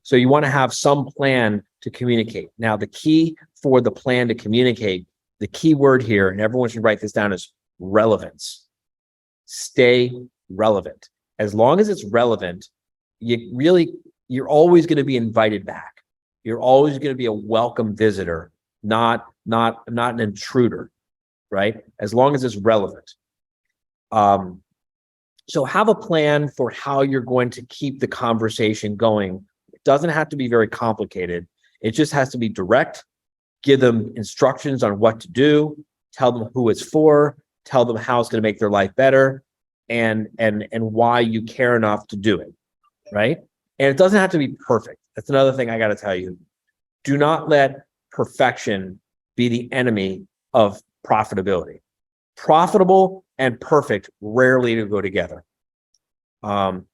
So you want to have some plan to communicate. Now, the key for the plan to communicate, the key word here, and everyone should write this down, is relevance. Stay relevant. As long as it's relevant, you're always going to be invited back. You're always going to be a welcome visitor, not an intruder, right? As long as it's relevant. So have a plan for how you're going to keep the conversation going. It doesn't have to be very complicated. It just has to be direct. Give them instructions on what to do. Tell them who it's for. Tell them how it's going to make their life better, and why you care enough to do it, right? And it doesn't have to be perfect. That's another thing I got to tell you. Do not let perfection be the enemy of profitability. Profitable and perfect rarely go together.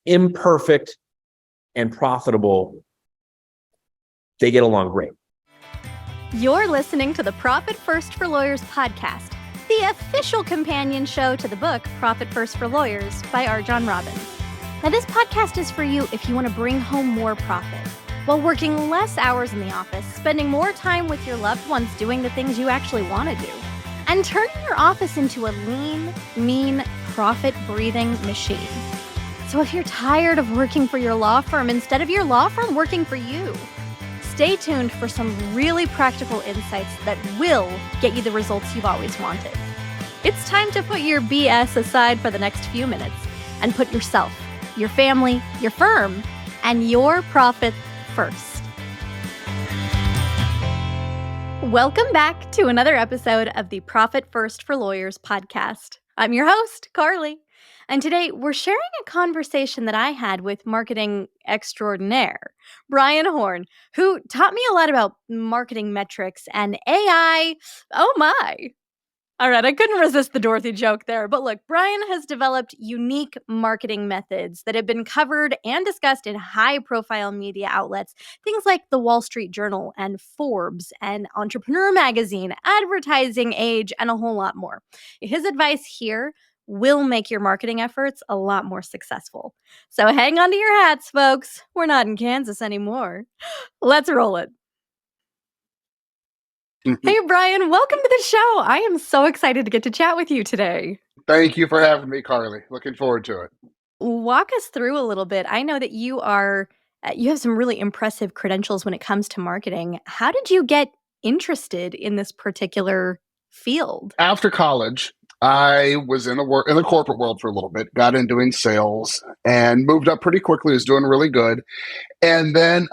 Imperfect and profitable, they get along great. You're listening to the Profit First for Lawyers podcast, the official companion show to the book Profit First for Lawyers by R. John Robbins. Now, this podcast is for you if you want to bring home more profit while working less hours in the office, spending more time with your loved ones doing the things you actually want to do, and turning your office into a lean, mean, profit-breathing machine. So if you're tired of working for your law firm instead of your law firm working for you, stay tuned for some really practical insights that will get you the results you've always wanted. It's time to put your BS aside for the next few minutes and put yourself, your family, your firm, and your profit first. Welcome back to another episode of the Profit First for Lawyers podcast. I'm your host, Carly, and today we're sharing a conversation that I had with marketing extraordinaire, Brian Horn, who taught me a lot about marketing metrics and AI. Oh my. All right, I couldn't resist the Dorothy joke there, but look, Brian has developed unique marketing methods that have been covered and discussed in high-profile media outlets, things like the Wall Street Journal and Forbes and Entrepreneur Magazine, Advertising Age, and a whole lot more. His advice here will make your marketing efforts a lot more successful. So hang on to your hats, folks. We're not in Kansas anymore. Let's roll it. Hey, Brian, welcome to the show. I am so excited to get to chat with you today. Thank you for having me, Carly. Looking forward to it. Walk us through a little bit. I know that you have some really impressive credentials when it comes to marketing. How did you get interested in this particular field? After college, I was in the corporate world for a little bit, got in doing sales and moved up pretty quickly, was doing really good. And then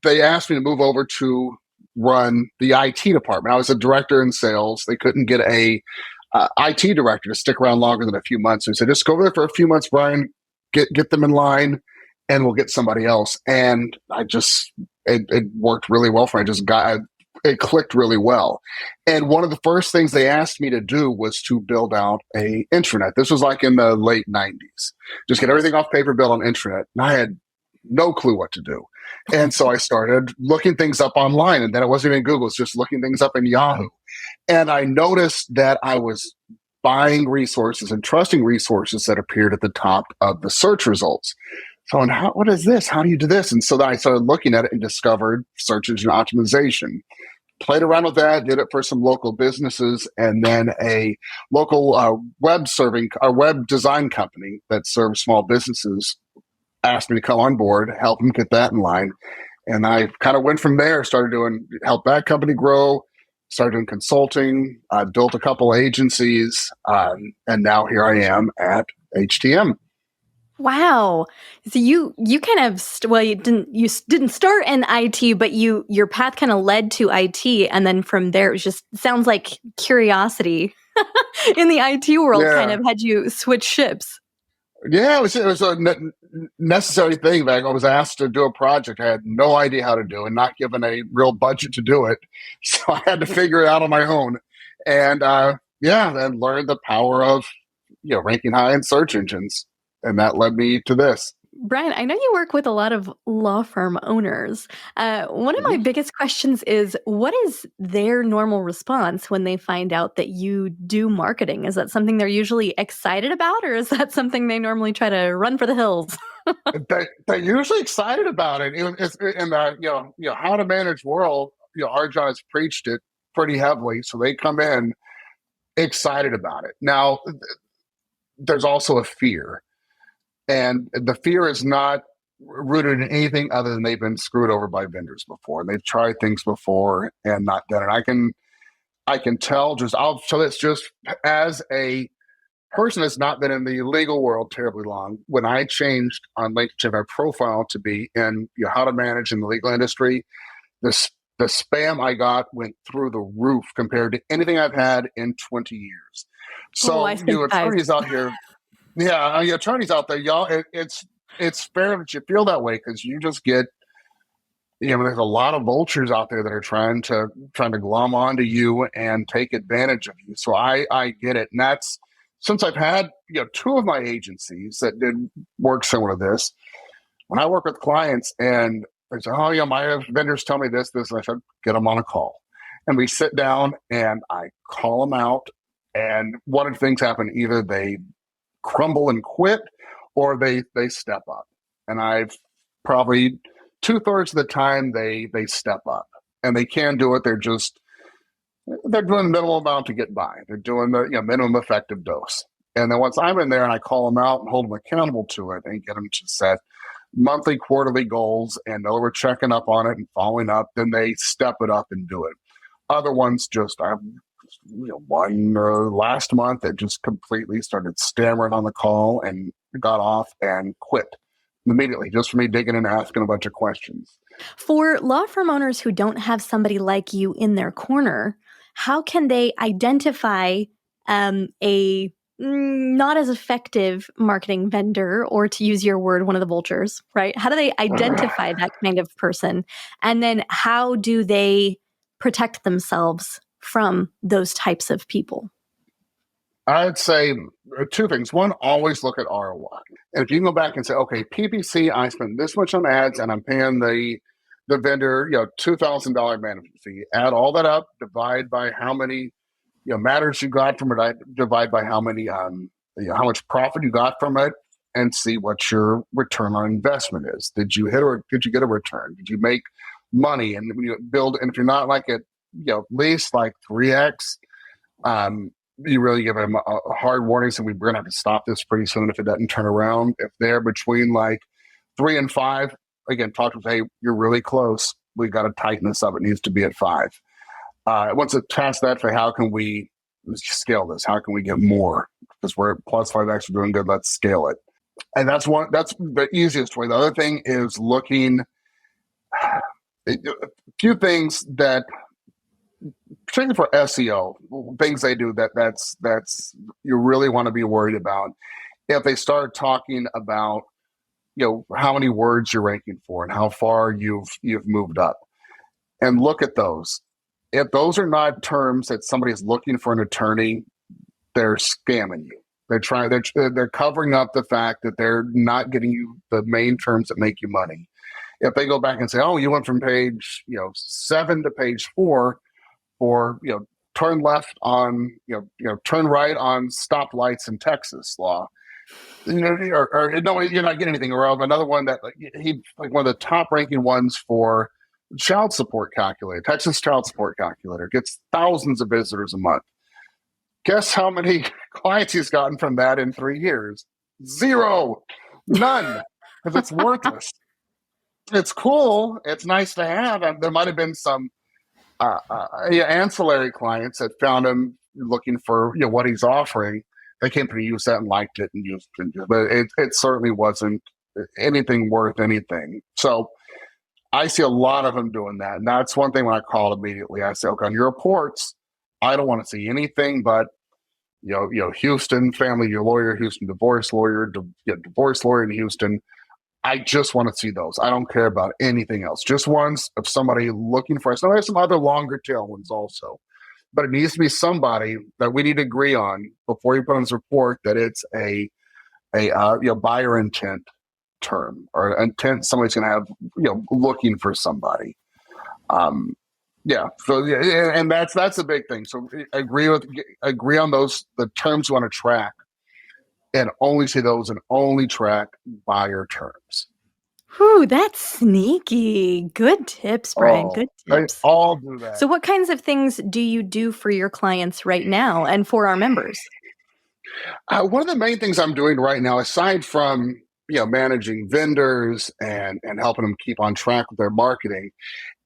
they asked me to move over to run the IT department. I was a director in sales. They couldn't get a IT director to stick around longer than a few months. So he said, just go over there for a few months, Brian, get them in line, and we'll get somebody else. And it worked really well for me. It clicked really well. And one of the first things they asked me to do was to build out a intranet. This was like in the late 90s. Just get everything off paper, build an intranet. And I had no clue what to do. And so I started looking things up online, and then it wasn't even Google, it's just looking things up in Yahoo. And I noticed that I was buying resources and trusting resources that appeared at the top of the search results. So, what is this? How do you do this? And so then I started looking at it and discovered search engine optimization. Played around with that, did it for some local businesses, and then a local web design company that serves small businesses asked me to come on board, help them get that in line. And I kind of went from there, helped that company grow, started doing consulting, built a couple agencies, and now here I am at HTM. Wow. So you kind of, you didn't start in IT, but your path kind of led to IT. And then from there, it sounds like curiosity in the IT world kind of had you switch ships. Yeah, it was a necessary thing. I was asked to do a project I had no idea how to do and not given a real budget to do it. So I had to figure it out on my own. And then learned the power of ranking high in search engines. And that led me to this. Brian, I know you work with a lot of law firm owners. One of my biggest questions is, what is their normal response when they find out that you do marketing? Is that something they're usually excited about, or is that something they normally try to run for the hills? They're usually excited about it. It's in the how to manage world. Our John's preached it pretty heavily, so they come in excited about it. Now, there's also a fear, and the fear is not rooted in anything other than they've been screwed over by vendors before, and they've tried things before and not done it. I can tell so it's just as a person that's not been in the legal world terribly long. When I changed on LinkedIn our profile to be in how to manage in the legal industry, the spam I got went through the roof compared to anything I've had in 20 years. So I you attorneys out here, you attorneys out there, y'all, it's fair that you feel that way because you just get, there's a lot of vultures out there that are trying to glom onto you and take advantage of you. So I get it, and that's since I've had two of my agencies that did work similar to this. When I work with clients and they say, "Oh yeah, my vendors tell me this," and I said, "Get them on a call," and we sit down and I call them out. And one of the things happen: either they crumble and quit, or they step up. And I've probably 2/3 of the time they step up, and they can do it. They're doing the minimal amount to get by. They're doing the minimum effective dose. And then once I'm in there and I call them out and hold them accountable to it and get them to set monthly, quarterly goals and know we're checking up on it and following up, then they step it up and do it. Other ones just, one last month that just completely started stammering on the call and got off and quit immediately just for me digging and asking a bunch of questions. For law firm owners who don't have somebody like you in their corner, how can they identify a not as effective marketing vendor, or to use your word, one of the vultures, right? How do they identify that kind of person? And then how do they protect themselves from those types of people? I'd say two things. One, always look at ROI. And if you can go back and say, okay, PPC, I spent this much on ads and I'm paying the vendor, $2,000 management fee. Add all that up, divide by how many matters you got from it, divide by how many how much profit you got from it, and see what your return on investment is. Did you hit or did you get a return? Did you make money? And when you build, and if you're not like at at least like 3x, you really give them a hard warning. So we're going to have to stop this pretty soon if it doesn't turn around. If they're between like 3 and 5, again, talk to them, hey, you're really close. We got to tighten this up. It needs to be at 5. Once it past that, for how can we scale this? How can we get more? Because we're at plus 5x, we're doing good. Let's scale it. And that's the easiest way. The other thing is looking a few things that, particularly for SEO, things they do that's you really want to be worried about. If they start talking about how many words you're ranking for and how far you've moved up, and look at those. If those are not terms that somebody is looking for an attorney, they're scamming you. They're covering up the fact that they're not getting you the main terms that make you money. If they go back and say, "Oh, you went from page 7 to page 4 for turn left on turn right on stoplights in Texas law," or no, you're not getting anything. Or another one that he one of the top ranking ones for child support calculator, Texas child support calculator, gets thousands of visitors a month. Guess how many clients he's gotten from that in 3 years? 0, none, because it's worthless. It's cool. It's nice to have. And there might have been some ancillary clients that found him looking for what he's offering. They came to use that and liked it and used it, but it certainly wasn't anything worth anything. So I see a lot of them doing that, and that's one thing. When I call immediately, I say, "Okay, on your reports, I don't want to see anything but Houston family, your lawyer, Houston divorce lawyer, divorce lawyer in Houston. I just want to see those. I don't care about anything else. Just ones of somebody looking for us. Now, there's some other longer tail ones also, but it needs to be somebody that we need to agree on before you put on this report that it's a buyer intent term or intent somebody's going to have looking for somebody." And that's a big thing. So agree on those, the terms you want to track. and only see those and only track buyer terms. Whew, that's sneaky. Good tips, Brian. Good They tips. all do that. So what kinds of things do you do for your clients right now and for our members? One of the main things I'm doing right now, aside from managing vendors and helping them keep on track with their marketing,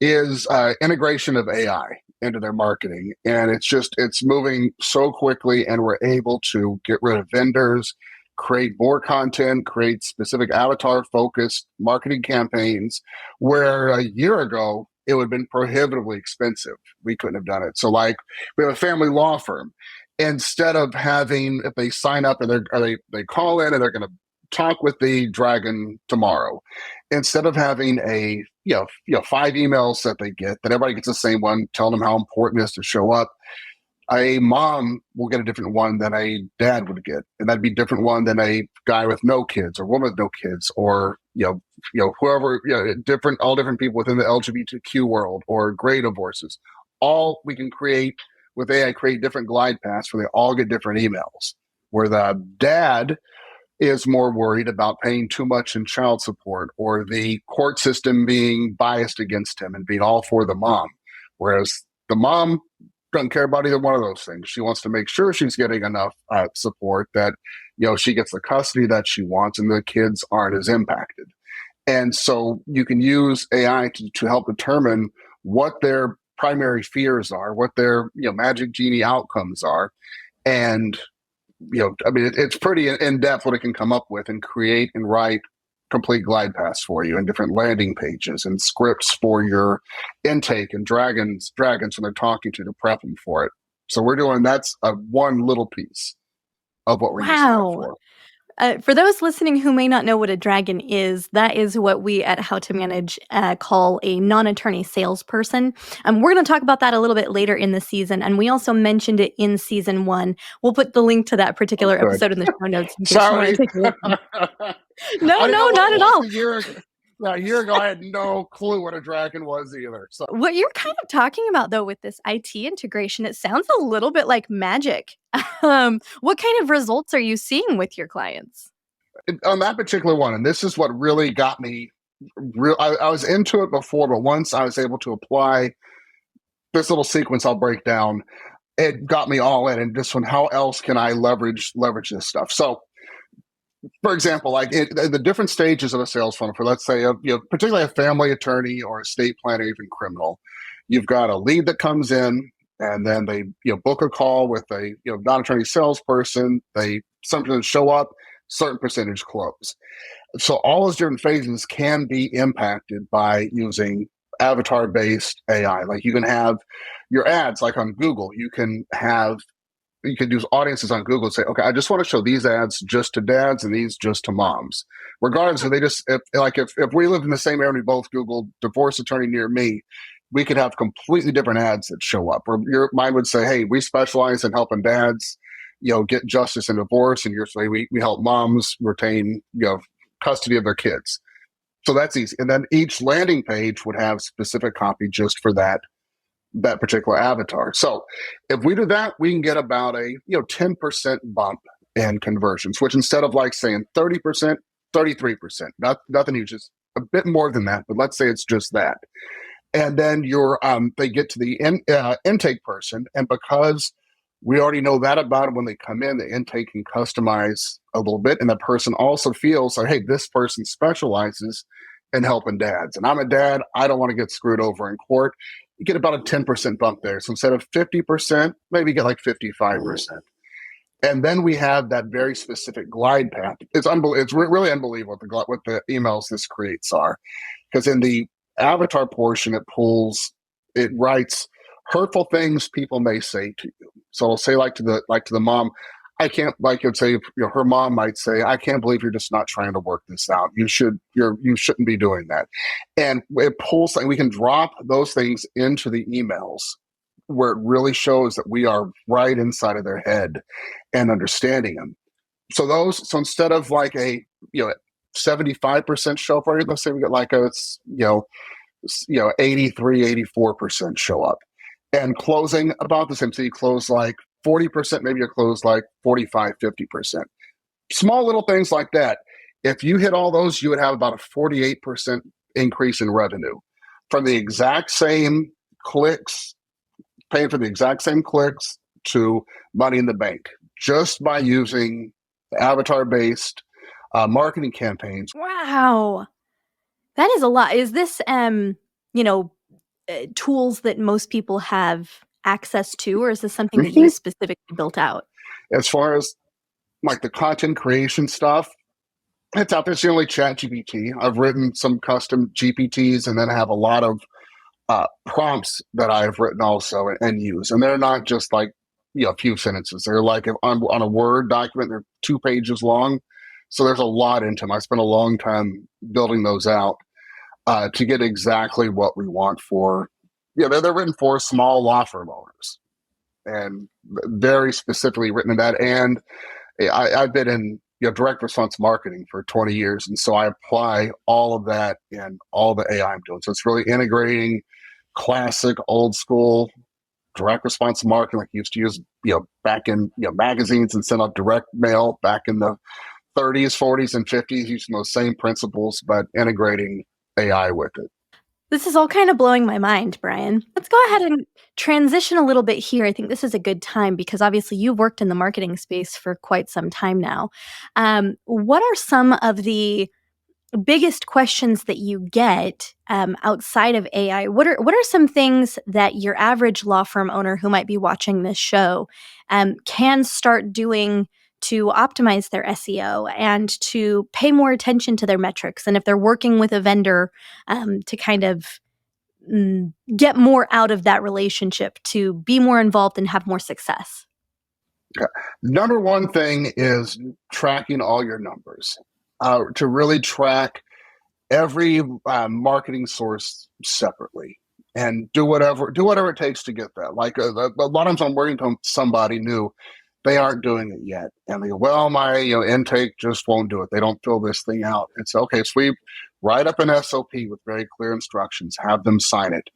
is integration of AI into their marketing. And it's moving so quickly, and we're able to get rid of vendors, create more content, create specific avatar focused marketing campaigns, where a year ago it would have been prohibitively expensive. We couldn't have done it. So like, we have a family law firm. Instead of having, if they sign up and they call in and they're going to talk with the dragon tomorrow, instead of having 5 emails that they get, that everybody gets the same one, telling them how important it is to show up, a mom will get a different one than a dad would get, and that'd be a different one than a guy with no kids or woman with no kids, or whoever, all different people within the LGBTQ world, or gray divorces. All we can create with AI, create different glide paths where they all get different emails. Where the dad is more worried about paying too much in child support, or the court system being biased against him and being all for the mom. Whereas the mom doesn't care about either one of those things. She wants to make sure she's getting enough support, that she gets the custody that she wants and the kids aren't as impacted. And so you can use AI to help determine what their primary fears are, what their magic genie outcomes are, and it's pretty in depth what it can come up with, and create and write complete glide paths for you, and different landing pages and scripts for your intake and dragons when they're talking to prep them for it. So that's one little piece of what we're using it for. For those listening who may not know what a dragon is, that is what we at How to Manage call a non-attorney salesperson. We're going to talk about that a little bit later in the season, and we also mentioned it in season 1. We'll put the link to that particular episode in the show notes. Sorry. No, not at all. A year ago, I had no clue what a dragon was either. So what you're kind of talking about, though, with this IT integration, it sounds a little bit like magic. What kind of results are you seeing with your clients? On that particular one, and this is what really got me, I was into it before, but once I was able to apply this little sequence I'll break down, it got me all in. And this one, how else can I leverage this stuff? So, for example, like the different stages of a sales funnel for, let's say, particularly a family attorney or estate planner, even criminal, you've got a lead that comes in, and then they book a call with a non-attorney salesperson. They sometimes show up, certain percentage close. So all those different phases can be impacted by using avatar-based AI. Like, you can have your ads, like on Google, you can use audiences on Google and say, okay, I just want to show these ads just to dads and these just to moms. Regardless, if we lived in the same area, we both Googled divorce attorney near me, we could have completely different ads that show up. Or mine would say, hey, we specialize in helping dads, get justice in divorce, and yours say we help moms retain, custody of their kids. So that's easy. And then each landing page would have specific copy just for that particular avatar. So if we do that, we can get about a 10% bump in conversions, which instead of like saying 30%, 33%, nothing huge, just a bit more than that, but let's say it's just that. And then they get to the intake person, and because we already know that about them when they come in, the intake can customize a little bit, and the person also feels like, hey, this person specializes in helping dads, and I'm a dad, I don't want to get screwed over in court. You get about a 10% bump there. So instead of 50%, maybe get like 55%. And then we have that very specific glide path. It's really unbelievable what the emails this creates are, because in the avatar portion, it writes hurtful things people may say to you. So it'll say like to the mom, I can't, like you'd say, her mom might say, I can't believe you're just not trying to work this out. You shouldn't be doing that. And it pulls, and we can drop those things into the emails where it really shows that we are right inside of their head and understanding them. So instead of like a 75% show up rate, let's say we get like 83, 84% show up, and closing about the same. So you close like 40%, maybe you close like 45, 50%. small little things like that. If you hit all those, you would have about a 48% increase in revenue from the exact same clicks, paying for the exact same clicks to money in the bank, just by using avatar-based marketing campaigns. Wow. That is a lot. Is this, you know, tools that most people have access to, or is this something that you Mhm. specifically built out? As far as like the content creation stuff, it's out there. It's only ChatGPT. I've written some custom GPTs, and then I have a lot of prompts that I've written also and use. And they're not just like, a few sentences. They're like if on a Word document, they're 2 pages long. So there's a lot into them. I spent a long time building those out to get exactly what we want for, they're written for small law firm owners and very specifically written in that. And I've been in direct response marketing for 20 years. And so I apply all of that in all the AI I'm doing. So it's really integrating classic, old school direct response marketing like you used to use, back in magazines and send out direct mail back in the 30s, 40s, and 50s, using those same principles, but integrating AI with it. This is all kind of blowing my mind, Brian. Let's go ahead and transition a little bit here. I think this is a good time because obviously you've worked in the marketing space for quite some time now. What are some of the biggest questions that you get outside of AI? What are some things that your average law firm owner who might be watching this show can start doing to optimize their SEO and to pay more attention to their metrics? And if they're working with a vendor, to kind of get more out of that relationship, to be more involved and have more success? Okay. Number one thing is tracking all your numbers. To really track every marketing source separately and do whatever it takes to get that. Like a lot of times I'm working with somebody new, they aren't doing it yet, and they go, "Well, my intake just won't do it. They don't fill this thing out." It's okay. So we write up an SOP with very clear instructions, have them sign it,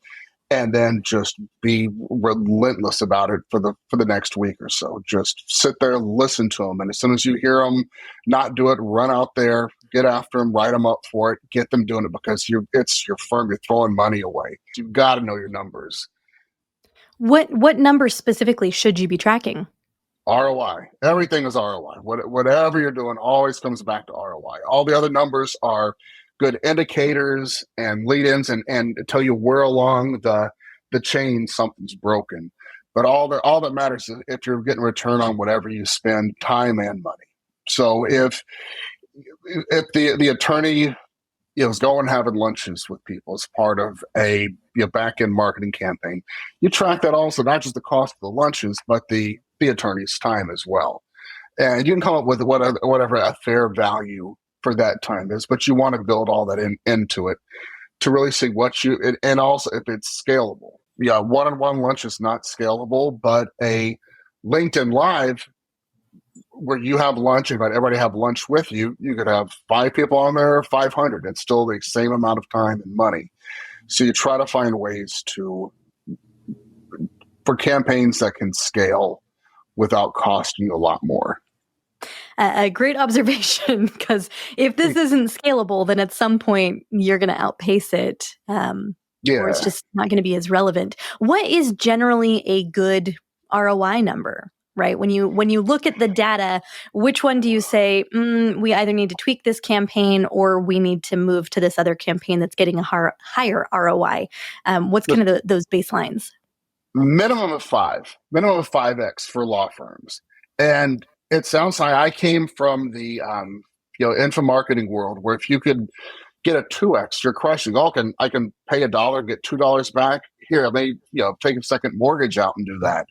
and then just be relentless about it for the next week or so. Just sit there, listen to them, and as soon as you hear them not do it, run out there, get after them, write them up for it, get them doing it, because it's your firm. You're throwing money away. You've got to know your numbers. What numbers specifically should you be tracking? ROI. Everything is ROI. Whatever you're doing always comes back to ROI. All the other numbers are good indicators and lead-ins and tell you where along the chain something's broken. But all that matters is if you're getting return on whatever you spend, time and money. So if the attorney is going having lunches with people as part of a back-end marketing campaign, you track that also, not just the cost of the lunches, but the attorney's time as well. And you can come up with whatever a fair value for that time is, but you want to build all that into it to really see and also if it's scalable. Yeah, one-on-one lunch is not scalable, but a LinkedIn Live where you have lunch, and everybody have lunch with you, you could have 5 people on there, 500. It's still the same amount of time and money. So you try to find ways for campaigns that can scale without costing you a lot more. A great observation, because if this isn't scalable, then at some point you're going to outpace it, or it's just not going to be as relevant. What is generally a good ROI number, right? When you look at the data, which one do you say, we either need to tweak this campaign or we need to move to this other campaign that's getting a higher ROI? What's kind of those baselines? Minimum of 5x for law firms. And it sounds like I came from the info marketing world, where if you could get a 2x, you're crushing. I can pay $1, get $2 back. Here, I may take a second mortgage out and do that.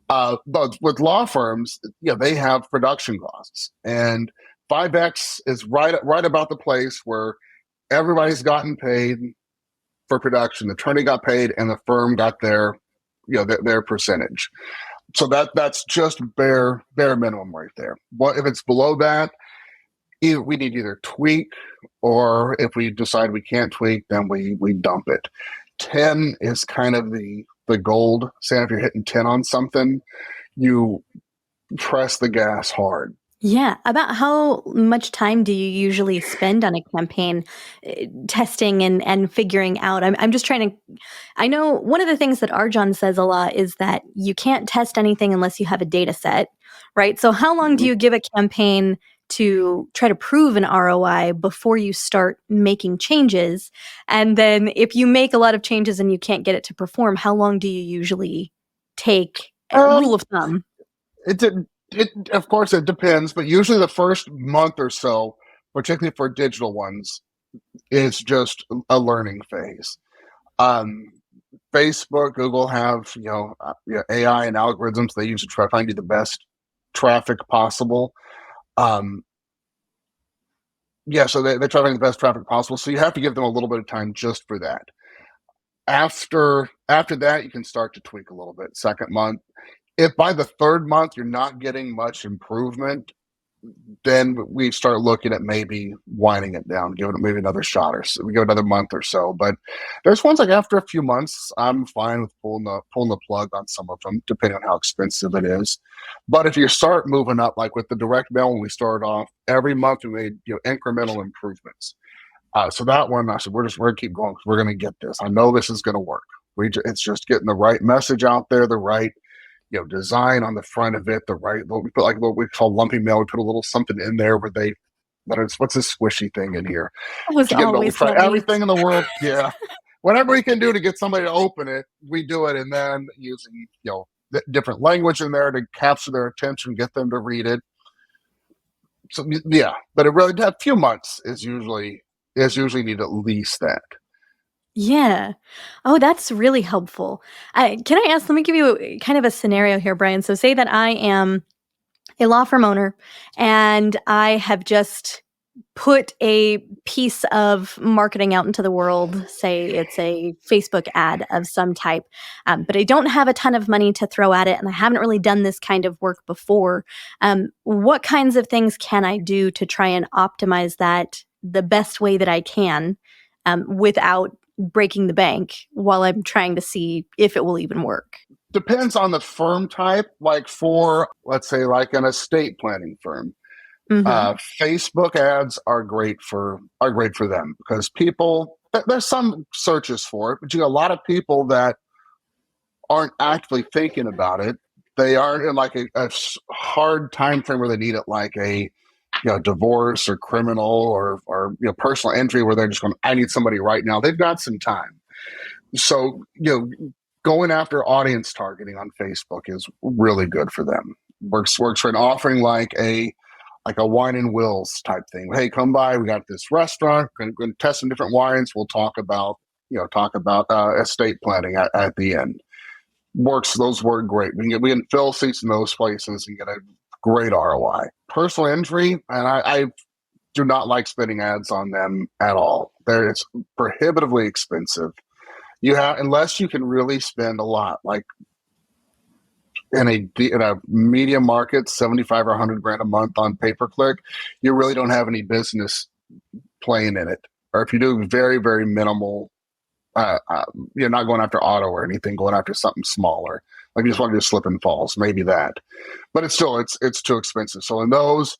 But with law firms, they have production costs, and 5x is right about the place where everybody's gotten paid for production. The attorney got paid, and the firm got their percentage. So that's just bare minimum right there. What if it's below that? We need either tweak, or if we decide we can't tweak, then we dump it. 10 is kind of the gold. Say if you're hitting 10 on something, you press the gas hard. Yeah. About how much time do you usually spend on a campaign testing and figuring out? I'm just trying to. I know one of the things that Arjan says a lot is that you can't test anything unless you have a data set, right? So how long do Mhm. you give a campaign to try to prove an ROI before you start making changes? And then if you make a lot of changes and you can't get it to perform, how long do you usually take? Rule Um, of thumb. it did. It of course it depends, but usually the first month or so, particularly for digital ones, is just a learning phase. Um, Facebook, Google have AI and algorithms they use to try to find you the best traffic possible. Um, yeah, so they try to find the best traffic possible. So you have to give them a little bit of time just for that. After that, you can start to tweak a little bit. Second month, if by the third month you're not getting much improvement, then we start looking at maybe winding it down, giving it maybe another shot or so. We go another month or so. But there's ones like after a few months, I'm fine with pulling the plug on some of them, depending on how expensive it is. But if you start moving up, like with the direct mail, when we started off, every month we made incremental improvements. So that one, I said, we're going to keep going because we're going to get this. I know this is going to work. It's just getting the right message out there, the right design on the front of it, the right. We put like what we call lumpy mail. We put a little something in there where what's this squishy thing in here? That was We always try nice. everything in the world. Yeah, whatever we can do to get somebody to open it, we do it, and then using different language in there to capture their attention, get them to read it. So yeah, but it really a few months is usually need at least that. Yeah. Oh, that's really helpful. Can I ask, let me give you kind of a scenario here, Brian. So say that I am a law firm owner and I have just put a piece of marketing out into the world. Say it's a Facebook ad of some type, but I don't have a ton of money to throw at it and I haven't really done this kind of work before. What kinds of things can I do to try and optimize that the best way that I can, without breaking the bank while I'm trying to see if it will even work? Depends on the firm type. Like for let's say like an estate planning firm, Hmm. Facebook ads are great for them because there's some searches for it, but you got a lot of people that aren't actively thinking about it. They aren't in like a hard time frame where they need it, like a divorce or criminal or personal injury where they're just going, I need somebody right now. They've got some time. So going after audience targeting on Facebook is really good for them. Works for an offering like a wine and wills type thing. Hey, come by. We got this restaurant. We're going to test some different wines. We'll talk about estate planning at the end. Those work great. We can fill seats in those places and get a great ROI. Personal injury, and I do not like spending ads on them at all. It's prohibitively expensive. Unless you can really spend a lot, like in a medium market, 75 or 100 grand a month on pay per click, you really don't have any business playing in it. Or if you do very, very minimal, you're not going after auto or anything, going after something smaller. Like you just want to do slip and falls, maybe that. But it's too expensive. So in those,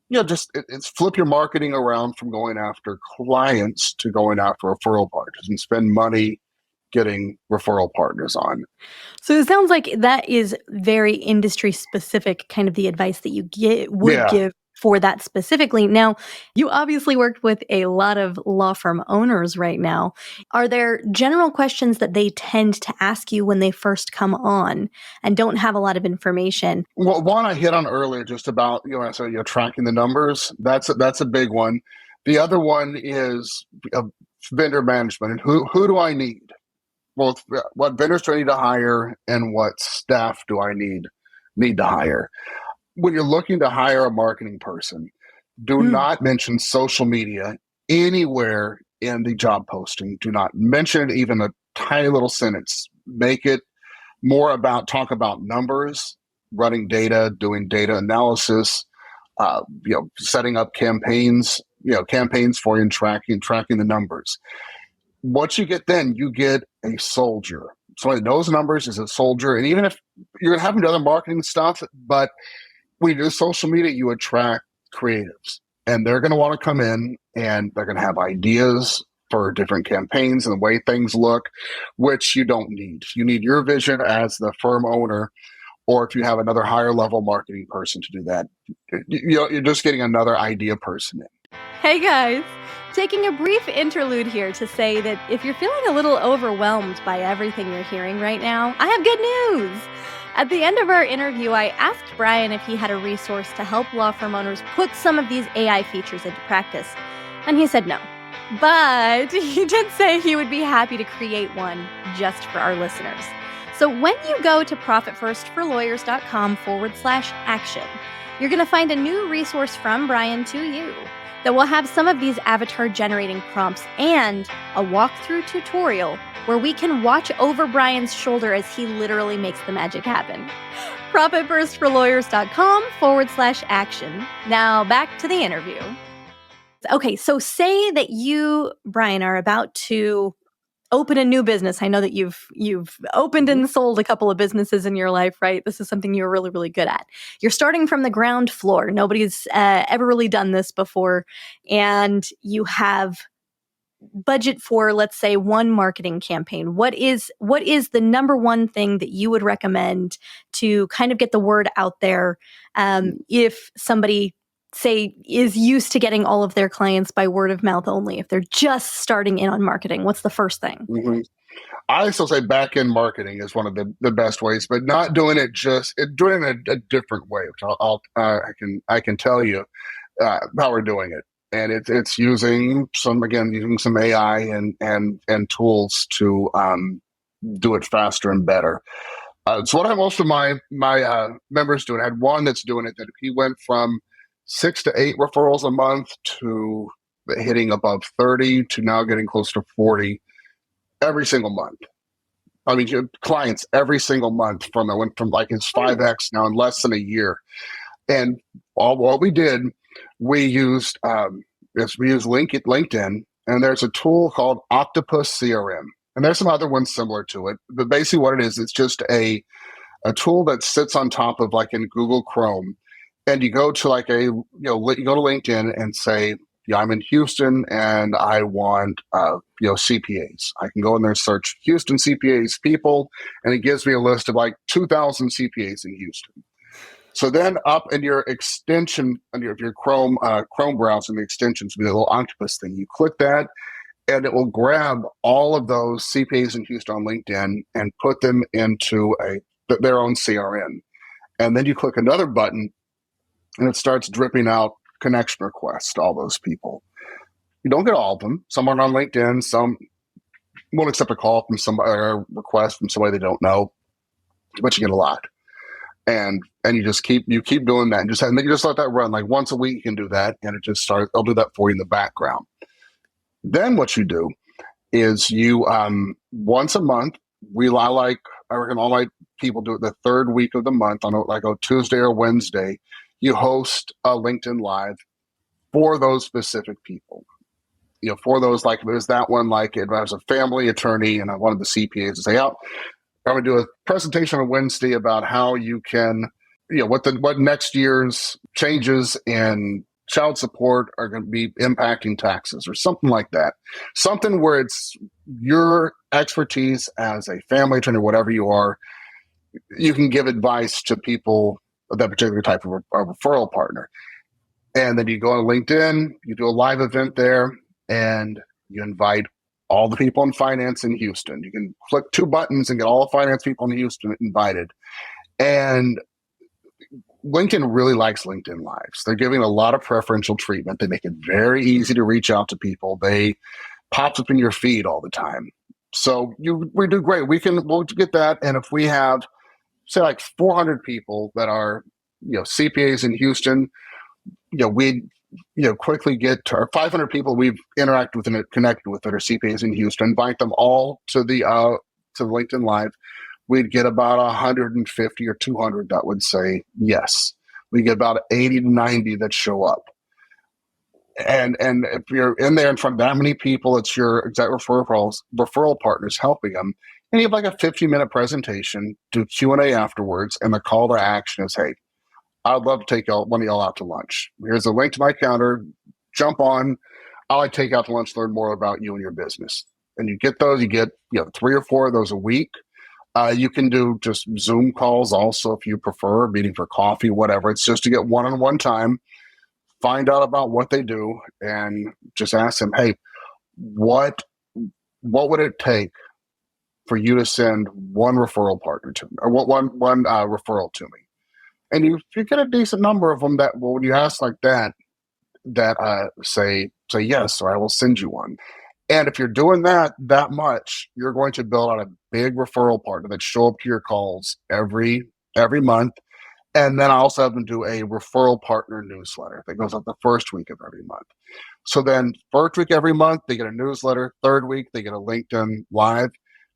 it's flip your marketing around from going after clients to going after referral partners and spend money getting referral partners on. So it sounds like that is very industry specific, kind of the advice that you would Yeah. give for that specifically. Now, you obviously worked with a lot of law firm owners right now. Are there general questions that they tend to ask you when they first come on and don't have a lot of information? Well, one I hit on earlier, just about tracking the numbers. That's a big one. The other one is vendor management and who do I need? Well, what vendors do I need to hire, and what staff do I need to hire? When you're looking to hire a marketing person, do Mm. not mention social media anywhere in the job posting. Do not mention it, even a tiny little sentence. Make it more about talk about numbers, running data, doing data analysis, setting up campaigns for you and tracking the numbers. Once you get then, you get a soldier. Somebody that knows numbers is a soldier. And even if you're going to have them do other marketing stuff, but when you do social media, you attract creatives, and they're going to want to come in and they're going to have ideas for different campaigns and the way things look, which you don't need. You need your vision as the firm owner, or if you have another higher level marketing person to do that, you're just getting another idea person in. Hey guys, taking a brief interlude here to say that if you're feeling a little overwhelmed by everything you're hearing right now, I have good news. At the end of our interview, I asked Brian if he had a resource to help law firm owners put some of these AI features into practice, and he said no. But he did say he would be happy to create one just for our listeners. So when you go to profitfirstforlawyers.com/action, you're going to find a new resource from Brian to you that will have some of these avatar generating prompts and a walkthrough tutorial where we can watch over Brian's shoulder as he literally makes the magic happen. profitfirstforlawyers.com/action. Now back to the interview. Okay, so say that you, Brian, are about to open a new business. I know that you've opened and sold a couple of businesses in your life, right? This is something you're really, really good at. You're starting from the ground floor. Nobody's ever really done this before. And you have budget for, let's say, one marketing campaign. What is the number one thing that you would recommend to kind of get the word out there if somebody, say, is used to getting all of their clients by word of mouth only, if they're just starting in on marketing? What's the first thing? Mm-hmm. I still say back-end marketing is one of the best ways, but not doing it doing it a different way, which I can tell you how we're doing it. And it's using some AI and tools to do it faster and better. So what I have most of my members doing, I had one that's doing it that he went from 6 to 8 referrals a month to hitting above 30 to now getting close to 40 every single month. I mean, clients every single month I went from like it's 5x now in less than a year. And what we did, we used LinkedIn, and there's a tool called Octopus CRM. And there's some other ones similar to it. But basically what it is, it's just a tool that sits on top of like in Google Chrome. And you go to you go to LinkedIn and say, yeah, I'm in Houston and I want, CPAs. I can go in there and search Houston CPAs people, and it gives me a list of like 2,000 CPAs in Houston. So then up in your extension, if your Chrome browser, the extensions will be a little octopus thing. You click that, and it will grab all of those CPAs in Houston on LinkedIn and put them into their own CRM. And then you click another button, and it starts dripping out connection requests to all those people. You don't get all of them. Some are on LinkedIn. Some won't accept a call from somebody or a request from somebody they don't know, but you get a lot. And you just keep doing that, and just let that run. Like once a week, you can do that, and it just starts. I'll do that for you in the background. Then what you do is you once a month. I reckon all my people do it the third week of the month on like a Tuesday or Wednesday. You host a LinkedIn Live for those specific people. For those, like there's that one, like if I was a family attorney and I wanted the CPAs to say, I'm going to do a presentation on Wednesday about how you can, what next year's changes in child support are going to be impacting taxes or something like that. Something where it's your expertise as a family attorney, whatever you are, you can give advice to people of that particular type of referral partner. And then you go on LinkedIn, you do a live event there, and you invite all the people in finance in Houston. You can click 2 buttons and get all the finance people in Houston invited. And LinkedIn really likes LinkedIn Lives. They're giving a lot of preferential treatment. They make it very easy to reach out to people. They pop up in your feed all the time. So we do great. We'll get that. And if we have, say, like 400 people that are, CPAs in Houston, we quickly get to our 500 people we've interacted with and connected with that are CPAs in Houston, invite them all to the LinkedIn Live. We'd get about 150 or 200 that would say yes. We get about 80 to 90 that show up. And if you're in there in front of that many people, it's your exact referral partners helping them. And you have like a 15-minute presentation, do Q&A afterwards, and the call to action is, hey, I'd love to take one of y'all out to lunch. Here's a link to my calendar. Jump on. I'll like take out to lunch, learn more about you and your business. And you get those. You get 3 or 4 of those a week. You can do just Zoom calls also if you prefer, meeting for coffee, whatever. It's just to get one-on-one time, find out about what they do, and just ask them, hey, what would it take for you to send one referral partner to me, or one referral to me? And you get a decent number of them that, well, when you ask like that say yes, or I will send you one. And if you're doing that much, you're going to build out a big referral partner that show up to your calls every month. And then I also have them do a referral partner newsletter that goes out the first week of every month. So then first week every month, they get a newsletter. Third week, they get a LinkedIn Live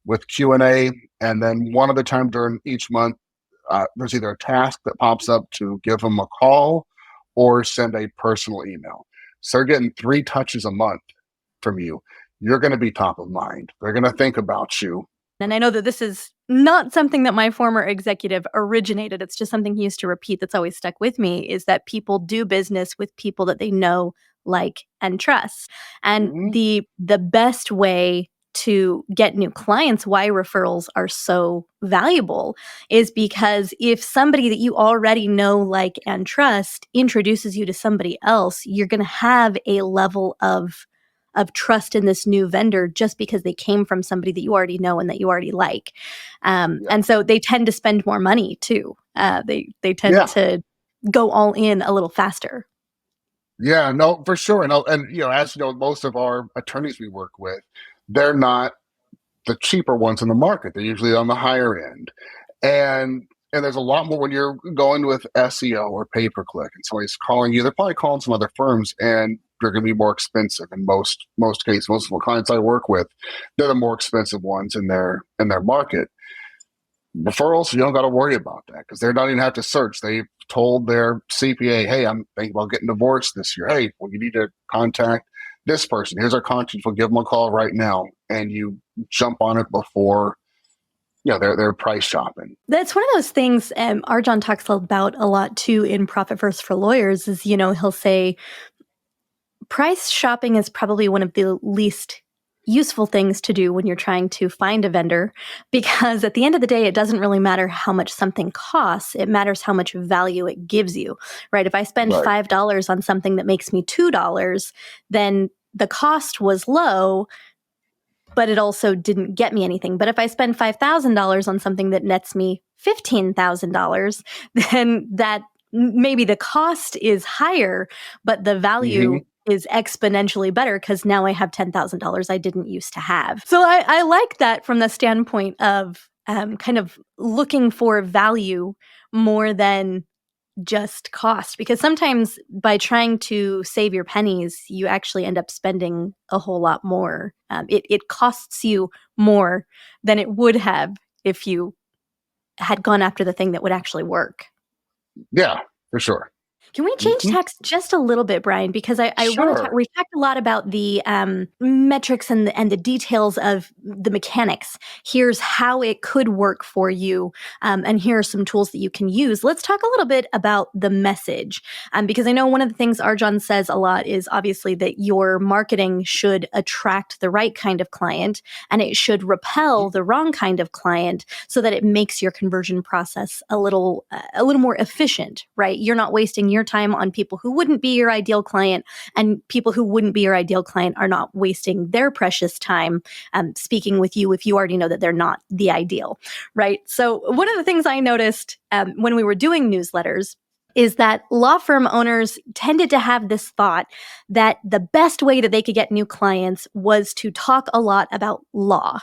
with Q&A. And then one other time during each month, there's either a task that pops up to give them a call or send a personal email. So they're getting 3 touches a month from you. You're going to be top of mind. They're going to think about you. And I know that this is not something that my former executive originated. It's just something he used to repeat that's always stuck with me, is that people do business with people that they know, like, and trust. And the best way to get new clients, why referrals are so valuable, is because if somebody that you already know, like, and trust introduces you to somebody else, you're going to have a level of trust in this new vendor just because they came from somebody that you already know and that you already like. And so they tend to spend more money too. They tend to go all in a little faster. Yeah, no, for sure. And as you know, most of our attorneys we work with, they're not the cheaper ones in the market. They're usually on the higher end. And there's a lot more when you're going with SEO or pay-per-click and somebody's calling you. They're probably calling some other firms, and they're going to be more expensive in most cases. Most of the clients I work with, they're the more expensive ones in their market. Referrals, you don't got to worry about that because they're not even have to search. They've told their CPA, hey, I'm thinking about getting divorced this year. Hey, well, you need to contact this person. Here's our contact. We'll give them a call right now. And you jump on it before they're price shopping. That's one of those things Arjan talks about a lot too in Profit First for Lawyers is, he'll say price shopping is probably one of the least useful things to do when you're trying to find a vendor, because at the end of the day, it doesn't really matter how much something costs. It matters how much value it gives you, right? If I spend $5 on something that makes me $2, then the cost was low, but it also didn't get me anything. But if I spend $5,000 on something that nets me $15,000, then that maybe the cost is higher, but the value is exponentially better because now I have $10,000 I didn't used to have. So I like that from the standpoint of kind of looking for value more than just cost, because sometimes by trying to save your pennies, you actually end up spending a whole lot more. It costs you more than it would have if you had gone after the thing that would actually work. Yeah, for sure. Can we change text just a little bit, Brian? Because I want to talk. We talked a lot about the metrics and the details of the mechanics. Here's how it could work for you, and here are some tools that you can use. Let's talk a little bit about the message, because I know one of the things Arjan says a lot is obviously that your marketing should attract the right kind of client, and it should repel the wrong kind of client, so that it makes your conversion process a little more efficient. Right? You're not wasting your time on people who wouldn't be your ideal client, and people who wouldn't be your ideal client are not wasting their precious time speaking with you if you already know that they're not the ideal, right? So one of the things I noticed when we were doing newsletters is that law firm owners tended to have this thought that the best way that they could get new clients was to talk a lot about law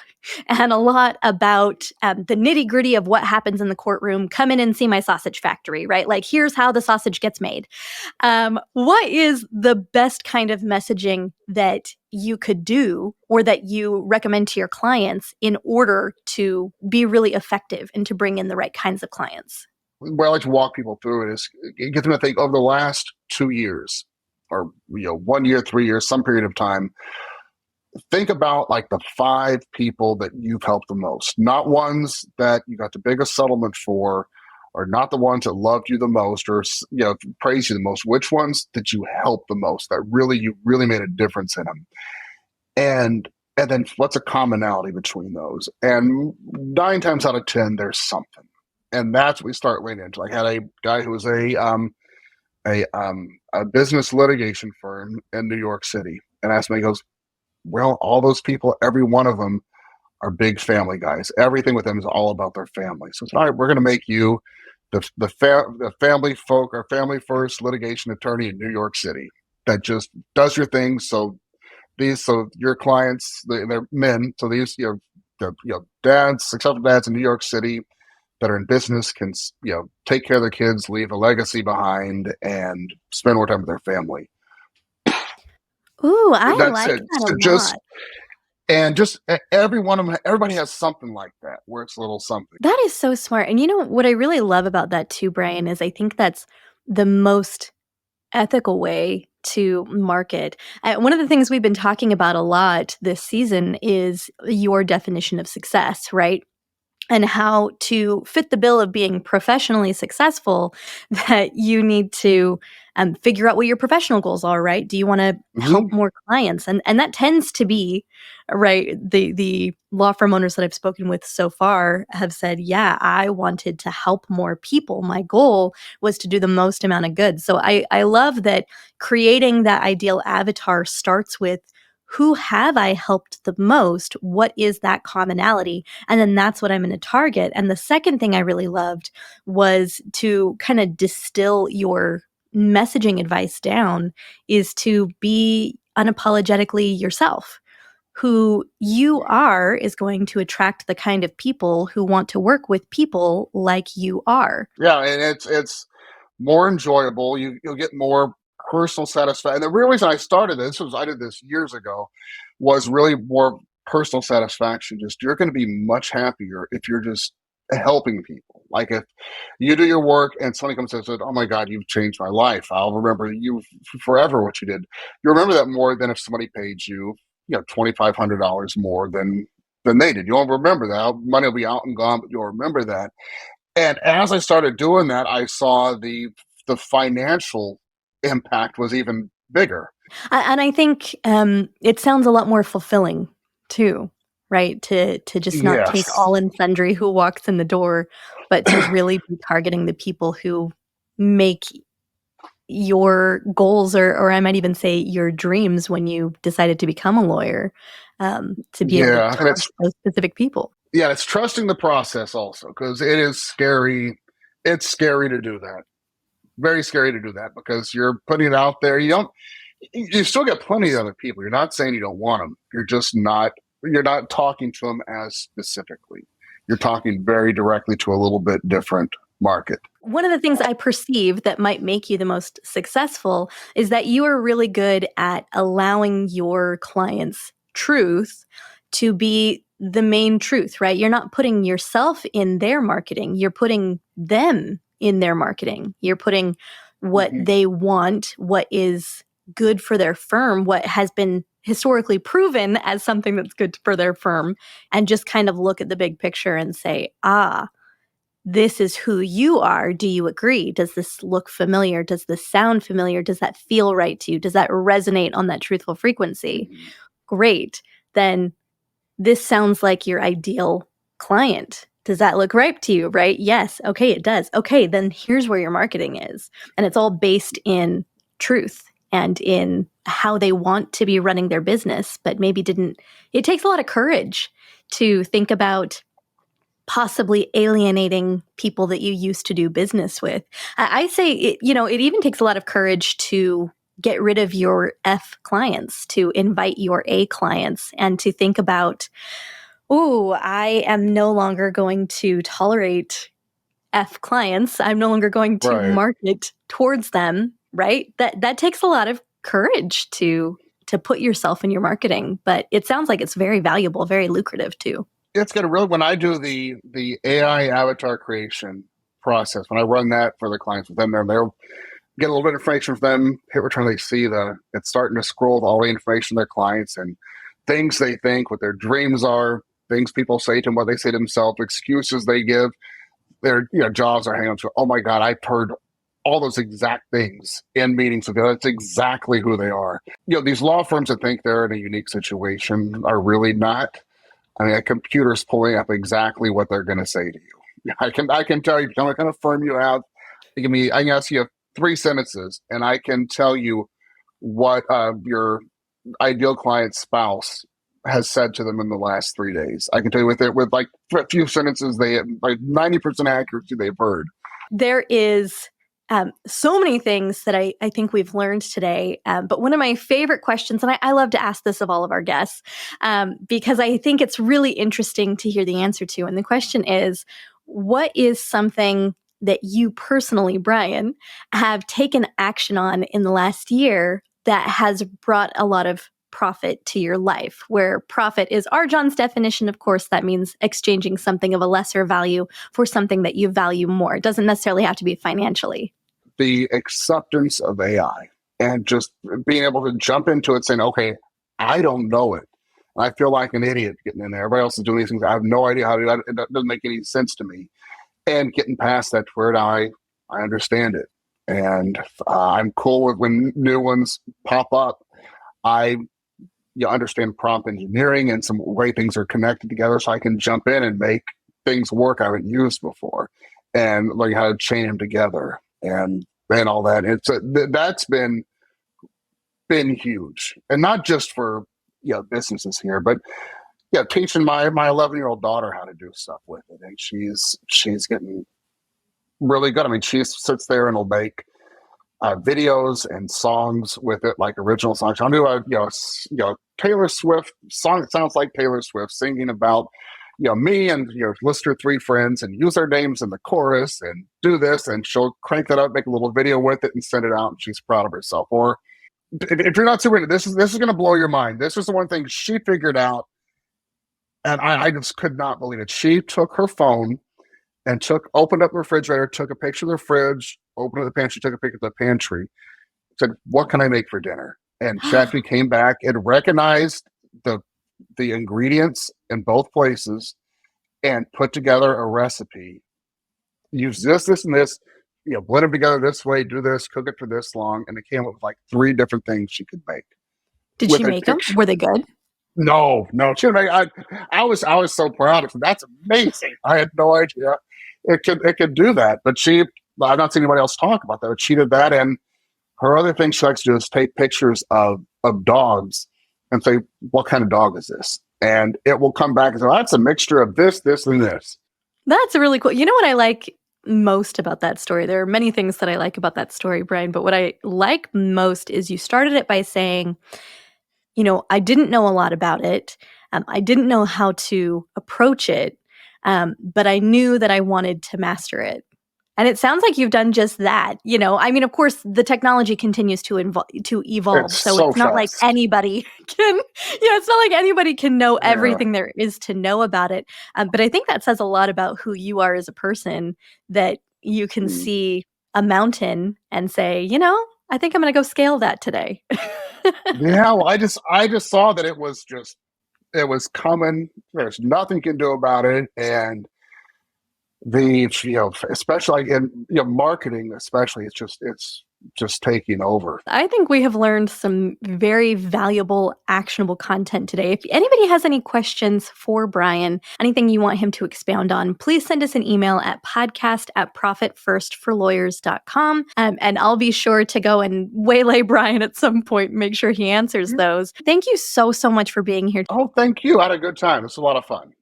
and a lot about the nitty-gritty of what happens in the courtroom. Come in and see my sausage factory, right? Like, here's how the sausage gets made. What is the best kind of messaging that you could do or that you recommend to your clients in order to be really effective and to bring in the right kinds of clients? Where I like to walk people through it is get them to think over the last 2 years or 1 year, 3 years, some period of time. Think about like the 5 people that you've helped the most, not ones that you got the biggest settlement for are not the ones that loved you the most or praise you the most? Which ones did you help the most that you really made a difference in them? And then what's a commonality between those? And 9 times out of 10, there's something. And that's what we start leaning into. I had a guy who was a business litigation firm in New York City, and asked me, he goes, well, all those people, every one of them are big family guys. Everything with them is all about their family. So it's all right, we're going to make you the family folk or family first litigation attorney in New York City that just does your thing. So your clients, they're men. So these, dads, successful dads in New York City that are in business can, take care of their kids, leave a legacy behind, and spend more time with their family. Ooh, I That's like it. that a Just lot. and just every one of them, everybody has something like that where it's a little something. That is so smart. And you know what I really love about that too, Brian, is I think that's the most ethical way to market. One of the things we've been talking about a lot this season is your definition of success, right? And how to fit the bill of being professionally successful, that you need to figure out what your professional goals are, right? Do you want to help Mm-hmm. more clients? And that tends to be, right, the law firm owners that I've spoken with so far have said, yeah, I wanted to help more people. My goal was to do the most amount of good. So I love that creating that ideal avatar starts with, who have I helped the most? What is that commonality? And then that's what I'm going to target. And the second thing I really loved was to kind of distill your messaging advice down, is to be unapologetically yourself. Who you are is going to attract the kind of people who want to work with people like you are. Yeah, and it's more enjoyable. You'll get more personal satisfaction. And the real reason I started I did this years ago, was really more personal satisfaction. Just you're going to be much happier if you're just helping people. Like if you do your work and somebody comes and says, "Oh my God, you've changed my life. I'll remember you forever. What you did." You remember that more than if somebody paid you, $2,500 more than they did. You won't remember that. Money will be out and gone, but you'll remember that. And as I started doing that, I saw the financial impact was even bigger. And I think it sounds a lot more fulfilling too, right? To just not take Yes. all and sundry who walks in the door, but to really be targeting the people who make your goals, or I might even say your dreams when you decided to become a lawyer, to be able to Yeah, and target those specific people. it's trusting the process also, because it is scary. It's scary to do that. Very scary to do that, because you're putting it out there. You still get plenty of other people. You're not saying you don't want them. You're not talking to them as specifically. You're talking very directly to a little bit different market. One of the things I perceive that might make you the most successful is that you are really good at allowing your clients' truth to be the main truth, right? You're not putting yourself in their marketing. You're putting them in their marketing. You're putting what Mhm. they want, what is good for their firm, what has been historically proven as something that's good for their firm, and just kind of look at the big picture and say, this is who you are. Do you agree? Does this look familiar? Does this sound familiar? Does that feel right to you? Does that resonate on that truthful frequency? Great. Then this sounds like your ideal client. Does that look right to you? Right? Yes. Okay, it does. Okay, then here's where your marketing is. And it's all based in truth and in how they want to be running their business, but maybe didn't. It takes a lot of courage to think about possibly alienating people that you used to do business with. I say it even takes a lot of courage to get rid of your F clients, to invite your A clients, and to think about, oh, I am no longer going to tolerate F clients. I'm no longer going to Right. market towards them, right? That takes a lot of courage to put yourself in your marketing, but it sounds like it's very valuable, very lucrative too. It's gonna really, when I do the AI avatar creation process, when I run that for the clients with them, they'll get a little bit of information from them, hit return, they see it's starting to scroll with all the information of their clients and things they think, what their dreams are, things people say to them, what they say to themselves, excuses they give. their jaws are hanging to, oh my God, I've heard all those exact things in meetings with them. That's exactly who they are. These law firms that think they're in a unique situation are really not. I mean, a computer's pulling up exactly what they're going to say to you. I can tell you, tell me what kind of firm you have. I can ask you 3 sentences, and I can tell you what your ideal client's spouse has said to them in the last 3 days. I can tell you with like a few sentences, they have like 90% accuracy they've heard. There is so many things that I think we've learned today. But one of my favorite questions, and I love to ask this of all of our guests, because I think it's really interesting to hear the answer to. And the question is, what is something that you personally, Brian, have taken action on in the last year that has brought a lot of profit to your life? Where profit is Arjan's definition, of course, that means exchanging something of a lesser value for something that you value more. It doesn't necessarily have to be financially. The acceptance of AI and just being able to jump into it saying, okay, I don't know it. I feel like an idiot getting in there. Everybody else is doing these things. I have no idea how to do that. It doesn't make any sense to me. And getting past that to where I understand it. And I'm cool with when new ones pop up. I understand prompt engineering and some way things are connected together, so I can jump in and make things work I haven't used before and learn how to chain them together and all that. That's been huge, and not just for businesses here, but teaching my 11-year-old daughter how to do stuff with it, and she's getting really good. I mean, she sits there and will make videos and songs with it, like original songs. I'll do a Taylor Swift song that sounds like Taylor Swift singing about me and list her 3 friends and use their names in the chorus and do this, and she'll crank that up, make a little video with it, and send it out, and she's proud of herself. Or if you're not super into this, is going to blow your mind. This was the one thing she figured out, and I just could not believe it. She took her phone and opened up the refrigerator, took a picture of the fridge, opened up the pantry, took a picture of the pantry, said, "What can I make for dinner?" And Chadwick came back and recognized the ingredients in both places and put together a recipe. Use this, and this, blend them together this way, do this, cook it for this long, and it came up with like 3 different things she could make. Did she make them? Were they good? No. She didn't make. I was so proud of her. That's amazing. I had no idea it could do that. But I've not seen anybody else talk about that. But she did that, and her other thing she likes to do is take pictures of dogs and say, "What kind of dog is this?" And it will come back and say, "That's a mixture of this, this, and this." That's really cool. You know what I like most about that story? There are many things that I like about that story, Brian, but what I like most is you started it by saying, I didn't know a lot about it. I didn't know how to approach it, but I knew that I wanted to master it. And it sounds like you've done just that. I mean, of course, the technology continues to evolve. So it's not like anybody can, it's not like anybody can know everything there is to know about it. But I think that says a lot about who you are as a person, that you can see a mountain and say, I think I'm going to go scale that today. Yeah, well, I just saw that it was coming. There's nothing you can do about it, and especially in marketing, especially it's just taking over. I think we have learned some very valuable, actionable content today. If anybody has any questions for Brian, anything you want him to expound on, please send us an email at podcast@profitfirstforlawyers.com. And I'll be sure to go and waylay Brian at some point, make sure he answers those. Thank you so much for being here. Oh, thank you. I had a good time. It's a lot of fun.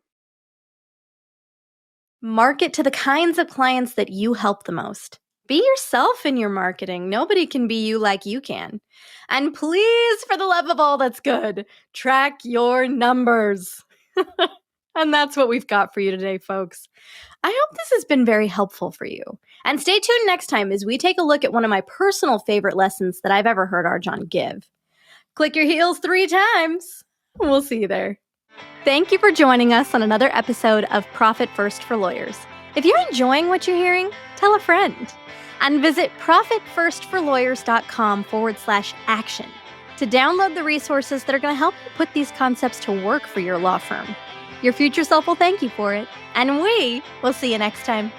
Market to the kinds of clients that you help the most. Be yourself in your marketing. Nobody can be you like you can. And please, for the love of all that's good, track your numbers. And that's what we've got for you today, folks. I hope this has been very helpful for you. And stay tuned next time as we take a look at one of my personal favorite lessons that I've ever heard Arjan give. Click your heels 3 times. We'll see you there. Thank you for joining us on another episode of Profit First for Lawyers. If you're enjoying what you're hearing, tell a friend. And visit profitfirstforlawyers.com/action to download the resources that are going to help you put these concepts to work for your law firm. Your future self will thank you for it. And we will see you next time.